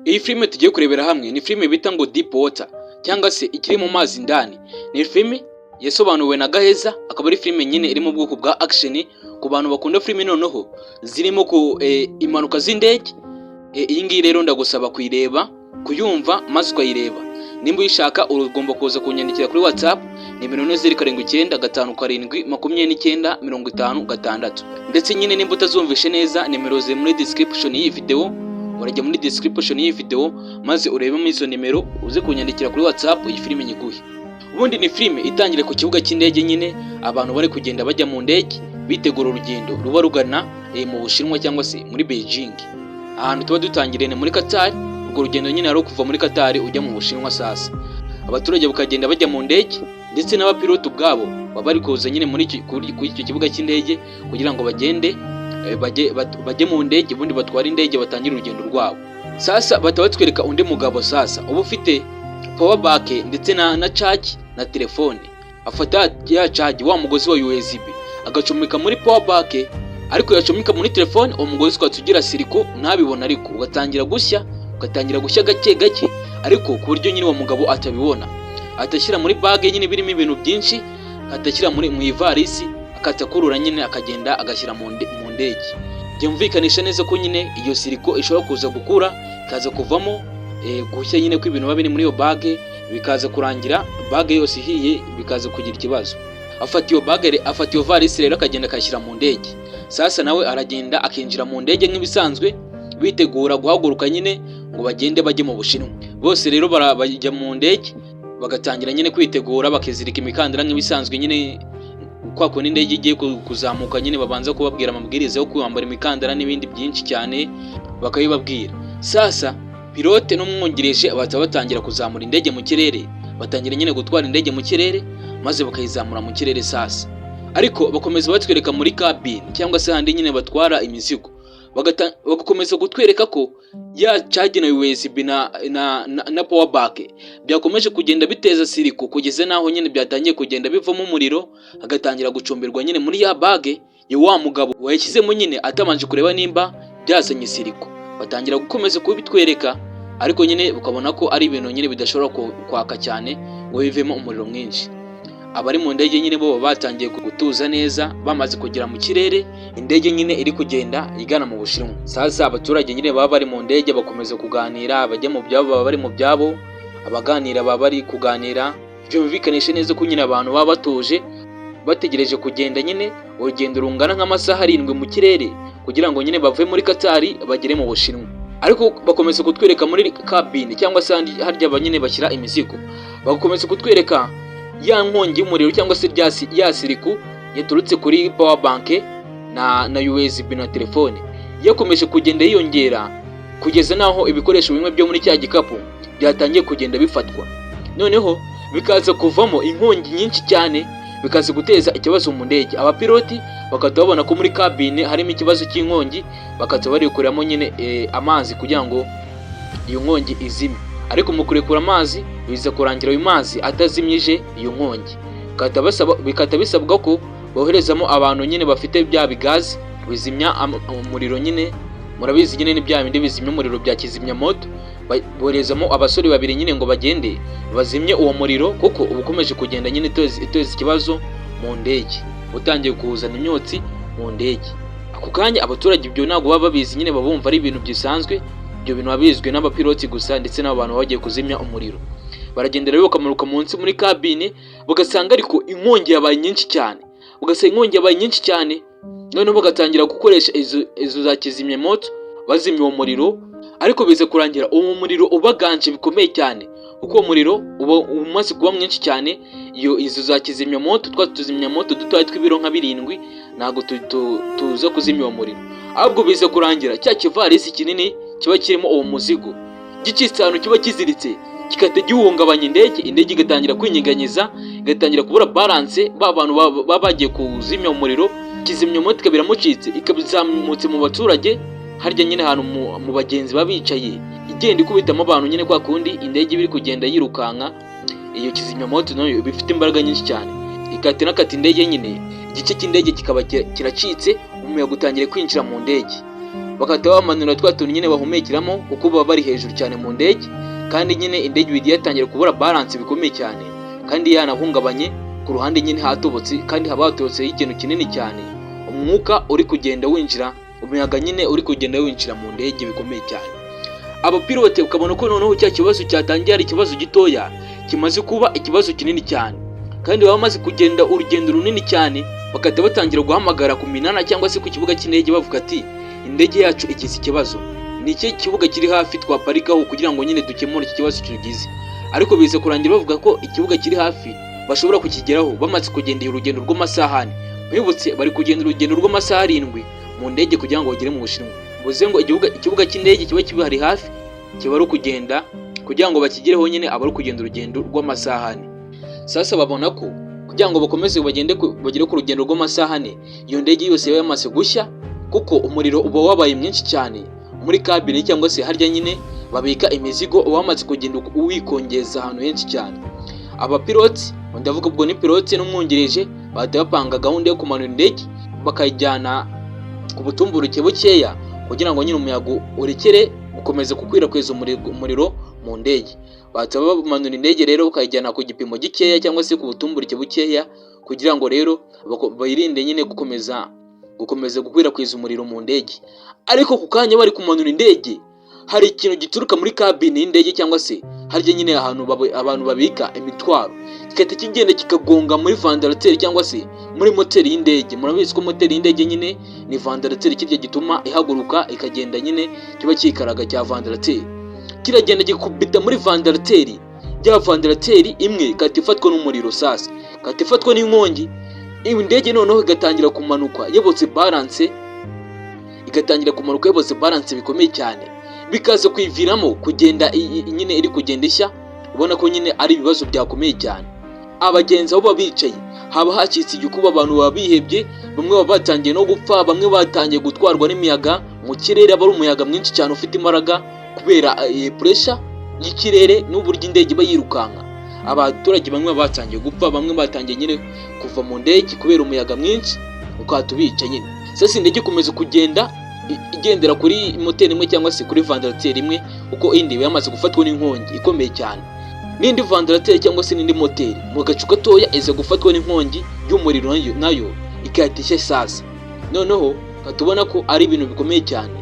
Iyi filime tugiye kurebera hamwe ni filime bita ngo Deep Water cyangwa se ikiri mu mazi indani. Ni filime yasobanuwe na Gaheza, akaba ari filime nyine iri mu bwoko bwa action ku bantu bakunda filime noneho zirimo ku impanuka z'indege. Iyi ngiyi rero ndagusaba kuyireba, kuyumva maze ukayireba. Nimba uyishaka urugomba kuza kunyandikira kuri WhatsApp ni 0795272956, ndetse nyine nimba utazumvishe neza nimero ziri muri description y'iyi video, urajya muri description y'iyi video maze urebemo izo nimero uze kunyandikira kuri WhatsApp iyi filime nyiguhe. Ubundi ni filime itangire ku kibuga cy'indege, nyine abantu bari kugenda bajya mu ndege bitegura urugendo ruba rugana mu Bushinwa cyangwa se muri Beijing. Ahantu tuba dutangiriye ni muri Qatar. Urwo rugendo nyine ari kuva muri Qatar ujya mu Bushinwa. Sasa abaturage bakagenda bajya mu ndege ndetse n'abapilote ubwabo baba bari kuza nyine muri icyo kibuga cy'indege kugira ngo bagende bajye mu ndege, ubundi batwara indege batangira urugendo rwabo. Sasa batabatwereka undi mugabo sasa uba ufite power bank ndetse na charge na telefone. Afata ya charge wa mugozi wa USB agacomeka muri power bank, ariko yacomeka muri telefone uwo mugozi twatugira siliko ntabibona, ariko ugatangira gushya gake gake, ariko ku buryo nyine uwo mugabo atabibona. Atashyira muri bag nyine birimo ibintu byinshi, atashyira mu ivarisi, akatakurura nyine akagenda agashyira mu ndege. Byumvikanisha neza ko nyine iyo siliko ishobora kuza gukura kaza kuvamo gushya nyine ko ibintu babiri muri iyo bag bikaza kurangira bag yose ihiye, bikaza kugira ikibazo. Afata iyo varisi rero akagenda akashyira mu ndege. Sasa nawe aragenda akinjira mu ndege nk'ibisanzwe bitegura guhaguruka nyine ngo bagende bajye mu Bushinwa. Bose rero bajya mu ndege bagatangira nyine kwitegura, bakizirika imikandara nk'ibisanzwe nyine kwa kundi indege igiye kuzamuka nyine babanza kubabwira amabwiriza yo kwambara imikandara n'ibindi byinshi cyane bakabibabwira. Sasa pilote n'umwongereje batangira kuzamura indege mu kirere, batangira nyine gutwara indege mu kirere maze bakayizamura mu kirere. Sasa ariko bakomeza batwereka muri cabin cyangwa se handi nyine batwara imizigo, bagakomeza kutwereka ko ya charge na USB na power bank byakomeje kugenda biteza siriko kugeza naho nyine byatangiye kugenda bivamo umuriro, agatangira gucomberwa nyine muri ya bag ya wa mugabo wayishyizemo nyine atabanje kureba nimba byazanye siriko. Batangira gukomeza kubitwereka, ariko nyine ukabona ko ari ibintu nyine bidashobora kwaka cyane ngo bivemo umuriro mwinshi. Abari mu ndege nyine bo batangiye gutuza neza, bamaze kugera mu kirere, indege nyine iri kugenda igana mu Bushinwa. Sasa abaturage nyine baba bari mu ndege bakomeza kuganira, abajya mu byabo baba bari mu byabo, abaganira baba bari kuganira. Ibyo bivikanisha neza ko nyine abantu baba batuje bategereje kugenda nyine urugendo rungana nk'amasaha 7 mu kirere kugira ngo nyine bave muri Qatar bagere mu Bushinwa. Ariko bakomeza kutwereka muri cabin cyangwa se harya nyine bashyira imizigo, bakomeza kutwereka ya nkongi y'umuriro cyangwa se ya siriku yaturutse kuri power bank na USB na telefone yakomeje kugenda yiyongera kugeza naho ibikoresho bimwe byo muri cya gikapu byatangiye kugenda bifatwa. Noneho bikaza kuvamo inkongi nyinshi cyane, bikaza guteza ikibazo mu ndege. Abapiloti bakata babona ko muri cabin harimo ikibazo cy'inkongi, bakata barikuramo nyine amazi kugira ngo iyo nkongi izime. Ariko mu kurekura amazi biza kurangira ayo mazi atazimyije iyo nkongi. Bikata bisabwa ko boherezamo abantu nyine bafite bya bigazi bizimya umuriro nyine, murabizi nyine ni bya bindi bizimya umuriro bya kizimyamoto. Boherezamo abasore babiri nyine ngo bagende bazimye uwo muriro, kuko ubukomeje kugenda nyine iteza ikibazo mu ndege, utangiye kuzana imyotsi mu ndege. Ako kanya abaturage ibyo ntabwo baba babizi, nyine babumva ari ibintu bisanzwe. Ibyo bintu babizwe n'abapiloti gusa ndetse n'abantu bagiye kuzimya umuriro. Baragenda rero bakamuruka munsi muri cabine, bagasanga ariko inkongi yabaye nyinshi cyane. Noneho bagatangira gukoresha izo za kizimyamoto bazimya uwo muriro, ariko bize kurangira uwo muriro ubaganje bikomeye cyane, kuko uwo muriro uba umaze kuba mwinshi cyane. Izo za kizimyamoto tuzimyamoto dutoya tw'ibiro nka 7 ntago tuza kuzimya uwo muriro, ahubwo bize kurangira cya kivarisi kinini kiba kirimo uwo muzigo gicitsano kiba kiziritse kikata gihungabanya indege igatangira kwinyiganyiza, igatangira kubura balance. Bantu baba bagiye kuzimya umuriro, kizimyamoto ikabiramucitse ikabizamutse mu baturage harya nyine ahantu mu bagenzi babicaye, igenda ikubitamo abantu nyine kwa kundi indege biri kugenda yirukanka. Iyo kizimyamoto nayo bifite imbaraga nyinshi cyane, ikata indege nyine, igice cy'indege kikaba kiracitse, umuyaga utangiye kwinjira mu ndege. bagahita bamanura twa tuntu nyine bahumekeramo kuko baba bari hejuru cyane mu ndege, kandi nyine indege igiye yatangira kubura balance bikomeye cyane, kandi yanahungabanye ku ruhande nyine hatobotse, kandi haba hatobotseho ikintu kinini cyane, umwuka uri kugenda winjira, umuyaga nyine uri kugenda winjira mu ndege bikomeye cyane. Abapilote ukabona ko noneho cya kibazo cyatangiye ari ikibazo gitoya kimaze kuba ikibazo kinini cyane, kandi baba bamaze kugenda urugendo runini cyane, bakahita batangira guhamagara ku minana cyangwa se ku kibuga cy'indege bavuga ati indege yacu igize ikibazo, ni iki kibuga kiri hafi twaparikaho kugira ngo nyine dukemure iki kibazo tugize. Ariko bize kurangira bavuga ko ikibuga kiri hafi bashobora kukigeraho bamaze kugendera urugendo rw'amasaha ane. Mwibutse bari kugenda urugendo rw'amasaha 7 mu ndege kugira ngo bagere mu Bushinwa. Buze ngo ikibuga cy'indege kiba kibari hafi, kiba ari kugenda kugira ngo bakigereho nyine aba ari kugenda urugendo rw'amasaha 4. Sasa babona ko kugira ngo bakomeze bagere ku rugendo rw'amasaha 4, iyo ndege yose yaba yamaze gushya, kuko umuriro uba wabaye mwinshi cyane muri kabine cyangwa se harya nyine babika imizigo, uba wamaze kugenda wikongeza ahantu henshi cyane. Abapiloti, ndavuga ubwo ni pilote n'umwungirije, bahita bapanga gahunda yo kumanura indege bakayijyana ku butumburuke bukeya kugira ngo nyine umuyaga urekere gukomeza gukwirakwiza umuriro mu ndege. Bahita bamanura indege rero bakayijyana ku gipimo gikeya cyangwa se ku butumburuke bukeya kugira ngo rero bayirinde nyine gukomeza gukwirakwiza umuriro mu ndege. Ariko ku kanya bari kumanura indege, hari ikintu gituruka muri kabine y'indege cyangwa se harya nyine ahantu abantu babika imitwaro, kigahita kigenda kikagonga muri vandarateri cyangwa se muri moteri y'indege. Murabizi ko moteri y'indege nyine ni vandarateri, kirya gituma ihaguruka ikagenda nyine kiba kikaraga cya vandarateri, kiragenda gikubita muri vandarateri, ya vandarateri imwe ikahita ifatwa n'umuriro. Sasa ikahita ifatwa n'inkongi, indege noneho igatangira kumanuka yabotse balance, bikomeye cyane, bikaza kwiviramo kugenda nyine iri kugenda ishya. Ubona ko nyine ari ibibazo byakomeye cyane. Abagenzi aho babicaye haba hacitse igikuba, abantu baba bihebye, bamwe baba batangiye no gupfa, bamwe batangiye gutwarwa n'imiyaga mu kirere, aba ari umuyaga mwinshi cyane ufite imbaraga kubera pressure y'ikirere n'uburyo indege iba yirukanka. Abaturage bamwe batangiye gupfa, bamwe batangiye nyine kuva mu ndege kubera umuyaga mwinshi ukatubica nyine. Sasa indege ikomeza kugenda igendera kuri moteri imwe cyangwa se kuri vandarateri imwe, uko indi yamaze gufatwa n'inkongi ikomeye cyane. N'indi vandarateri cyangwa se n'indi moteri mu gacu gatoya iza gufatwa n'inkongi y'umuriro, nayo ikayatisha. Sasa noneho katubona ko ari ibintu bikomeye cyane.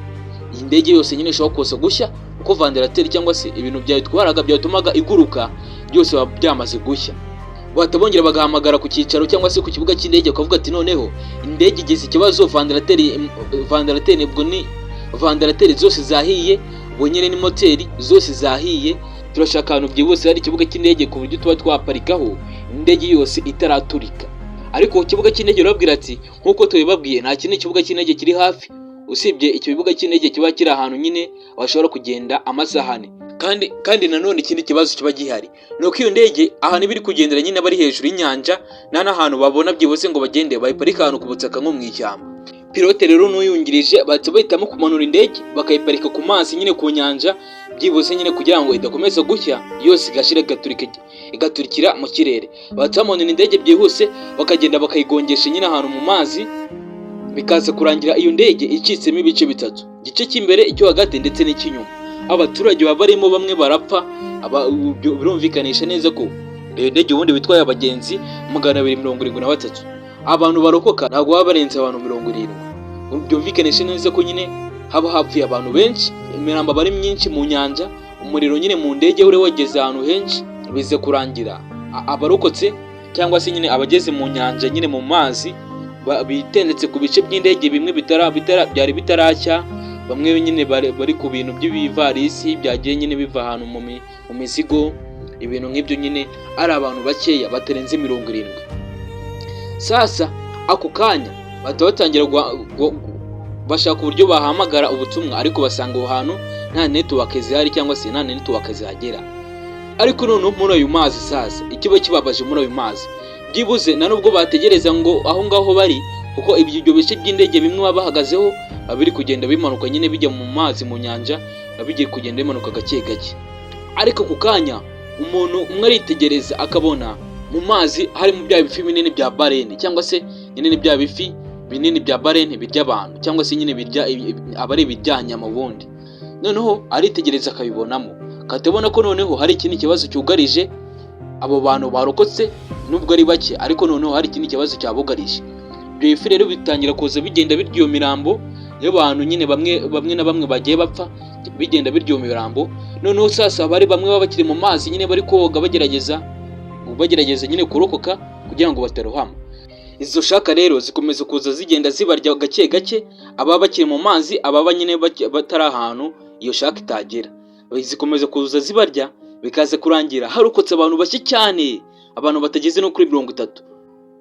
Iyi ndege yose nyine ishobora kosa gushya uko vandarateri cyangwa se ibintu byatwaraga byatumaga iguruka byose byamaze gushya. Batabongera bagahamagara ku cyicaro cyangwa se ku kibuga cy'indege bakavuga ati noneho indege igize ikibazo, vandarateri ubwo ni vandarateri zose zahiye, bonyine ni moteri zose zahiye, turashaka ahantu byihuse hari ikibuga cy'indege ku buryo tuba twaparikaho indege yose itaraturika. Ariko ku kibuga cy'indege urabwira ati nkuko tubibabwiye nta kindi kibuga cy'indege kiri hafi usibye icyo kibuga cy'indege kiba kiri ahantu nyine bashobora kugenda amasaha 4. Kandi nanone ikindi kibazo kiba gihari nuko iyo ndege ahantu biri kugendera nyine bari hejuru y'inyanja, nta n'ahantu babona byihuse ngo bagende bayiparika ahantu ku butaka nko mu ishyamba. Pilote rero n'uyungirije bahitamo kumanura indege bakayiparika ku mazi nyine ku nyanja, byihuse nyine kugira ngo idakomeza gushya yose igashira igaturikira mu kirere. Bamanura indege byihuse bakagenda bakayigongesha nyine ahantu mu mazi, bikaza kurangira iyo ndege icitsemo ibice bitatu, igice cy'imbere, icyo hagati ndetse n'icy'inyuma. Abaturage baba barimo bamwe barapfa, birumvikanisha neza ko iyo ndege ubundi bitwaye abagenzi 273. Abantu barokoka ntabwo baba barenze abantu 70. Byumvikanisha neza ko nyine haba hapfuye abantu benshi, imirambo bari myinshi mu nyanja, umuriro nyine mu ndege uri wageze ahantu henshi. Bize kurangira abarokotse cyangwa se nyine abageze mu nyanja nyine mu mazi bitendetse ku bice by'indege bimwe byari bitarashya, bamwe nyine bari ku bintu by'ibivarisi byagiye nyine biva ahantu mu mizigo, ibintu nk'ibyo nyine ari abantu bakeya batarenze 70. Sasa ako kanya batangira bashaka uburyo bahamagara ubutumwa, ariko basanga aho hantu nta network zihari cyangwa se nta network zihagera. Ariko none muri ayo mazi, sasa ikiba kibabaje muri ayo mazi, byibuze na nubwo bategereza ngo aho ngaho bari, kuko ibyo bice by'indege bimwe babahagazeho abiri kugenda bimanuka nyine bijya mu mazi mu nyanja, abigiye kugenda bimanuka gake gake. Ariko ku kanya umuntu umwe aritegereza akabona mu mazi hari mu bya bifi binini bya barene cyangwa se nyine bya bifi binini bya barene birya abantu cyangwa se nyine birya abari ibijyanya mu bundi. Noneho aritegereza akabibonamo, katabona ko noneho hari ikindi kibazo cyugarije abo bantu barokotse, nubwo ari bake ariko noneho hari ikindi kibazo cyabugarije. Ibyo bifi rero bitangira kuza bigenda birya iyo mirambo y'abantu nyine bamwe na bamwe bagiye bapfa, bigenda birya iyo mirambo. Noneho sasa bari bamwe baba bakiri mu mazi nyine bari koga bagerageza nyine kurokoka kugira ngo batarohama. Izo shaka rero zikomeza kuza zigenda zibarya gake gake, ababa bakiri mu mazi, ababa nyine batari ahantu iyo shaka itagera, zikomeza kuza zibarya, bikaza kurangira harokotse abantu bashya cyane, abantu batageze no kuri 30.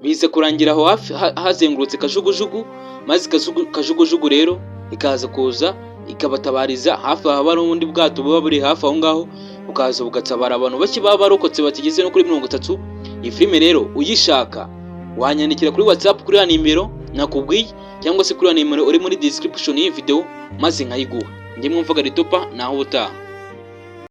Bize kurangira aho hafi hazengurutse kajugujugu, maze kajugujugu rero ikaza kuza ikabatabariza hafi aho bari ubundi bwato buba buri hafi aho ngaho, bukaza bugatabara abantu bashya baba barokotse batigeze no kuri 30. Iyi filime rero uyishaka wanyandikira kuri WhatsApp kuri ya nimero nakubwiye, cyangwa se kuri ya nimero uri muri description y'iyi video maze nkayiguha. Njye mwumvaga Ritopa naho ubutaha.